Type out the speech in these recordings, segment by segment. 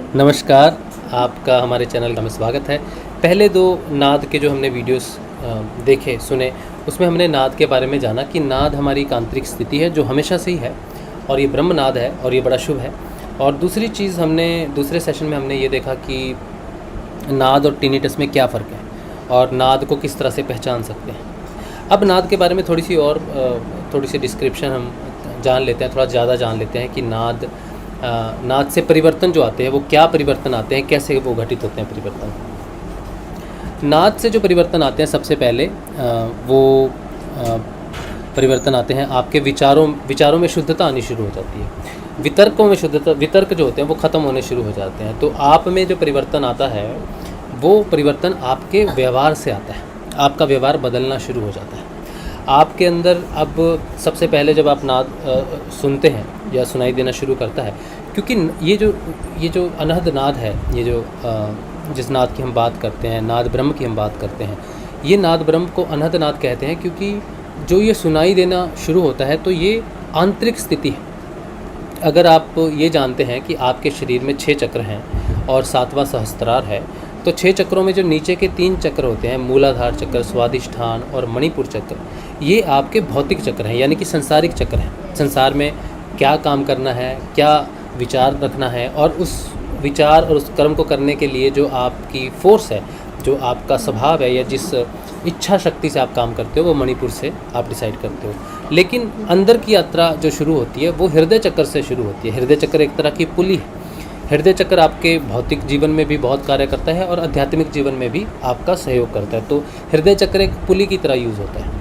नमस्कार, आपका हमारे चैनल में स्वागत है। पहले 2 नाद के जो हमने वीडियोस देखे, सुने, उसमें हमने नाद के बारे में जाना कि नाद हमारी एक आंतरिक स्थिति है जो हमेशा से ही है और ये ब्रह्म नाद है और ये बड़ा शुभ है। और दूसरी चीज़ दूसरे सेशन में हमने ये देखा कि नाद और टिनिटस में क्या फ़र्क है और नाद को किस तरह से पहचान सकते हैं। अब नाद के बारे में थोड़ी सी डिस्क्रिप्शन हम जान लेते हैं, थोड़ा ज़्यादा जान लेते हैं कि नाद से परिवर्तन जो आते हैं वो क्या परिवर्तन आते हैं, कैसे वो घटित होते हैं परिवर्तन। नाद से जो परिवर्तन आते हैं सबसे पहले वो परिवर्तन आते हैं आपके विचारों में शुद्धता आनी शुरू हो जाती है। वितर्क जो होते हैं वो ख़त्म होने शुरू हो जाते हैं। तो आप में जो परिवर्तन आता है वो परिवर्तन आपके व्यवहार से आता है। आपका व्यवहार बदलना शुरू हो जाता है आपके अंदर। अब सबसे पहले जब आप नाद सुनते हैं या सुनाई देना शुरू करता है, क्योंकि ये जो अनहद नाद है, ये जो जिस नाद की हम बात करते हैं, नाद ब्रह्म की हम बात करते हैं, ये नाद ब्रह्म को अनहद नाद कहते हैं क्योंकि जो ये सुनाई देना शुरू होता है तो ये आंतरिक स्थिति है। अगर आप ये जानते हैं कि आपके शरीर में 6 चक्र हैं और 7वां सहस्त्रार है, तो 6 चक्रों में जो नीचे के 3 चक्र होते हैं, मूलाधार चक्र, स्वादिष्ठान और मणिपुर चक्र, ये आपके भौतिक चक्र हैं, यानी कि संसारिक चक्र हैं। संसार में क्या काम करना है, क्या विचार रखना है और उस विचार और उस कर्म को करने के लिए जो आपकी फोर्स है, जो आपका स्वभाव है या जिस इच्छा शक्ति से आप काम करते हो, वो मणिपुर से आप डिसाइड करते हो। लेकिन अंदर की यात्रा जो शुरू होती है वो हृदय चक्र से शुरू होती है। हृदय चक्र एक तरह की पुली है। हृदय चक्र आपके भौतिक जीवन में भी बहुत कार्य करता है और आध्यात्मिक जीवन में भी आपका सहयोग करता है। तो हृदय चक्र एक पुली की तरह यूज़ होता है।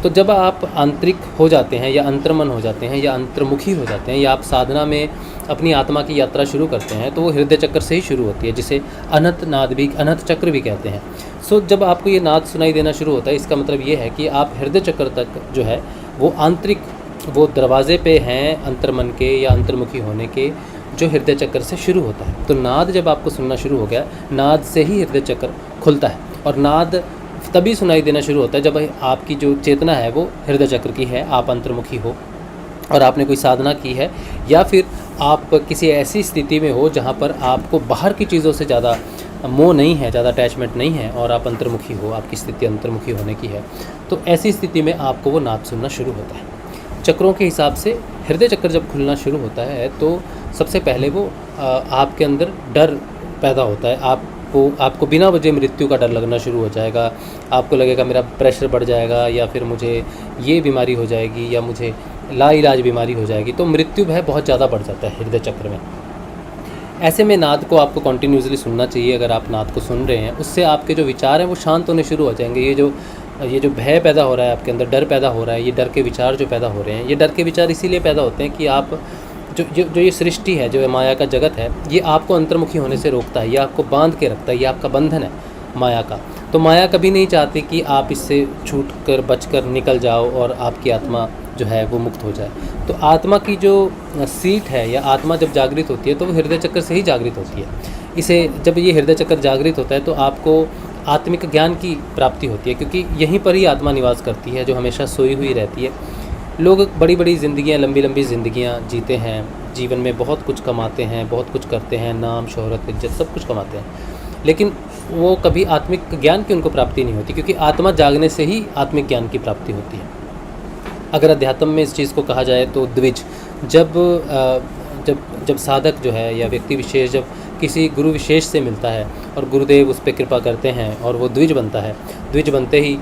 तो जब आप आंतरिक हो जाते हैं या अंतर्मन हो जाते हैं या अंतर्मुखी हो जाते हैं या आप साधना में अपनी आत्मा की यात्रा शुरू करते हैं, तो वो हृदय चक्र से ही शुरू होती है, जिसे अनंत चक्र भी कहते हैं। सो जब आपको ये नाद सुनाई देना शुरू होता है, इसका मतलब ये है कि आप हृदय चक्र तक जो है वो आंतरिक, वो दरवाजे पे हैं अंतर्मन के या अंतर्मुखी होने के, जो हृदय चक्र से शुरू होता है। तो नाद जब आपको सुनना शुरू हो गया, नाद से ही हृदय चक्र खुलता है। और नाद तभी सुनाई देना शुरू होता है जब आपकी जो चेतना है वो हृदय चक्र की है, आप अंतर्मुखी हो और आपने कोई साधना की है, या फिर आप किसी ऐसी स्थिति में हो जहाँ पर आपको बाहर की चीज़ों से ज़्यादा मोह नहीं है, ज़्यादा अटैचमेंट नहीं है और आप अंतर्मुखी हो, आपकी स्थिति अंतर्मुखी होने की है। तो ऐसी स्थिति में आपको वो नाद सुनना शुरू होता है। चक्रों के हिसाब से हृदय चक्र जब खुलना शुरू होता है तो सबसे पहले वो आपके अंदर डर पैदा होता है। आपको बिना वजह मृत्यु का डर लगना शुरू हो जाएगा। आपको लगेगा मेरा प्रेशर बढ़ जाएगा या फिर मुझे ये बीमारी हो जाएगी या मुझे लाइलाज बीमारी हो जाएगी। तो मृत्यु भय बहुत ज़्यादा बढ़ जाता है हृदय चक्र में। ऐसे में नाद को आपको कॉन्टीन्यूसली सुनना चाहिए। अगर आप नाद को सुन रहे हैं, उससे आपके जो विचार हैं वो शांत होने शुरू हो जाएंगे। ये जो भय पैदा हो रहा है आपके अंदर, डर पैदा हो रहा है, ये डर के विचार जो पैदा हो रहे हैं, ये डर के विचार इसीलिए पैदा होते हैं कि आप जो ये सृष्टि है, जो माया का जगत है, ये आपको अंतर्मुखी होने से रोकता है, ये आपको बांध के रखता है, ये आपका बंधन है माया का। तो माया कभी नहीं चाहती कि आप इससे छूट कर बच कर निकल जाओ और आपकी आत्मा जो है वो मुक्त हो जाए। तो आत्मा की जो सीट है या आत्मा जब जागृत होती है तो वो हृदय चक्र से ही जागृत होती है। जब ये हृदय चक्र जागृत होता है तो आपको आत्मिक ज्ञान की प्राप्ति होती है, क्योंकि यहीं पर ही आत्मा निवास करती है जो हमेशा सोई हुई रहती है। लोग बड़ी बड़ी ज़िंदगियाँ, लंबी लंबी ज़िंदगियाँ जीते हैं, जीवन में बहुत कुछ कमाते हैं, बहुत कुछ करते हैं, नाम, शोहरत, इज्जत सब कुछ कमाते हैं, लेकिन वो कभी आत्मिक ज्ञान की उनको प्राप्ति नहीं होती, क्योंकि आत्मा जागने से ही आत्मिक ज्ञान की प्राप्ति होती है। अगर अध्यात्म में इस चीज़ को कहा जाए तो द्विज, जब साधक जो है या व्यक्ति विशेष जब किसी गुरु विशेष से मिलता है और गुरुदेव उस पर कृपा करते हैं और वो द्विज बनता है, द्विज बनते ही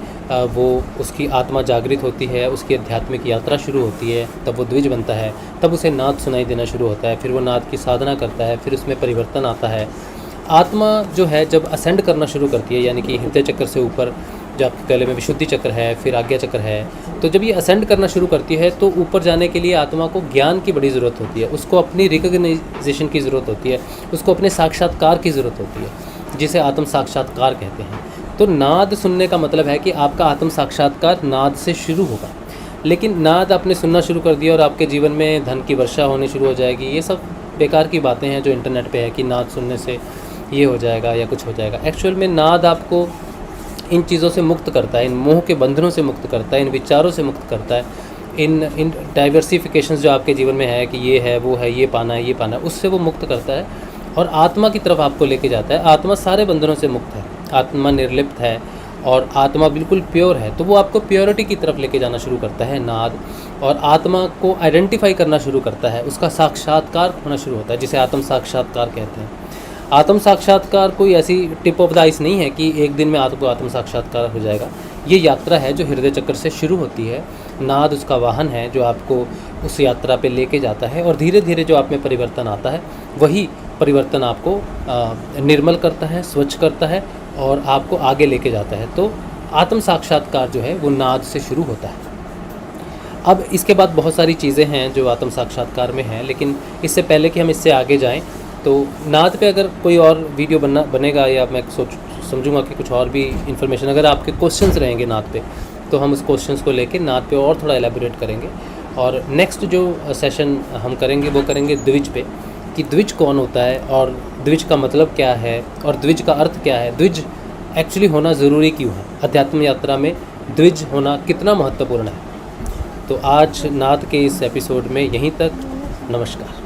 वो उसकी आत्मा जागृत होती है, उसकी आध्यात्मिक यात्रा शुरू होती है, तब वो द्विज बनता है, तब उसे नाद सुनाई देना शुरू होता है, फिर वो नाद की साधना करता है, फिर उसमें परिवर्तन आता है। आत्मा जो है जब असेंड करना शुरू करती है, यानी कि हृदय चक्र से ऊपर जो आपके गले में विशुद्धि चक्र है, फिर आज्ञा चक्र है, तो जब ये असेंड करना शुरू करती है तो ऊपर जाने के लिए आत्मा को ज्ञान की बड़ी ज़रूरत होती है, उसको अपनी रिकग्नाइजेशन की ज़रूरत होती है, उसको अपने साक्षात्कार की ज़रूरत होती है, जिसे आत्म साक्षात्कार कहते हैं। तो नाद सुनने का मतलब है कि आपका आत्म साक्षात्कार नाद से शुरू होगा। लेकिन नाद आपने सुनना शुरू कर दिया और आपके जीवन में धन की वर्षा होने शुरू हो जाएगी, ये सब बेकार की बातें हैं जो इंटरनेट पे है कि नाद सुनने से ये हो जाएगा या कुछ हो जाएगा। एक्चुअल में नाद आपको इन चीज़ों से मुक्त करता है, इन मोह के बंधनों से मुक्त करता है, इन विचारों से मुक्त करता है, इन डाइवर्सिफिकेशंस जो आपके जीवन में है कि ये है, वो है, ये पाना है, उससे वो मुक्त करता है और आत्मा की तरफ आपको लेके जाता है। आत्मा सारे बंधनों से मुक्त है, आत्मा निर्लिप्त है और आत्मा बिल्कुल प्योर है, तो वो आपको प्योरिटी की तरफ लेके जाना शुरू करता है नाद, और आत्मा को आइडेंटिफाई करना शुरू करता है, उसका साक्षात्कार होना शुरू होता है, जिसे आत्म साक्षात्कार कहते हैं। आत्म साक्षात्कार कोई ऐसी टिप ऑफ द आइस नहीं है कि एक दिन में आपको आत्म साक्षात्कार हो जाएगा। ये यात्रा है जो हृदय चक्र से शुरू होती है। नाद उसका वाहन है जो आपको उस यात्रा पे लेके जाता है, और धीरे धीरे जो आप में परिवर्तन आता है वही परिवर्तन आपको निर्मल करता है, स्वच्छ करता है और आपको आगे लेके जाता है। तो आत्म साक्षात्कार जो है वो नाद से शुरू होता है। अब इसके बाद बहुत सारी चीज़ें हैं जो आत्म साक्षात्कार में हैं, लेकिन इससे पहले कि हम इससे आगे जाएं तो नाद पे अगर कोई और वीडियो बनेगा, या मैं समझूंगा कि कुछ और भी इन्फॉर्मेशन, अगर आपके क्वेश्चंस रहेंगे नाद पे, तो हम उस क्वेश्चंस को लेके नाद पे और थोड़ा एलैबोरेट करेंगे। और नेक्स्ट जो सेशन हम करेंगे वो करेंगे द्विज पे, कि द्विज कौन होता है और द्विज का मतलब क्या है और द्विज का अर्थ क्या है, द्विज एक्चुअली होना ज़रूरी क्यों है, अध्यात्म यात्रा में द्विज होना कितना महत्वपूर्ण है। तो आज नाद के इस एपिसोड में यहीं तक। नमस्कार।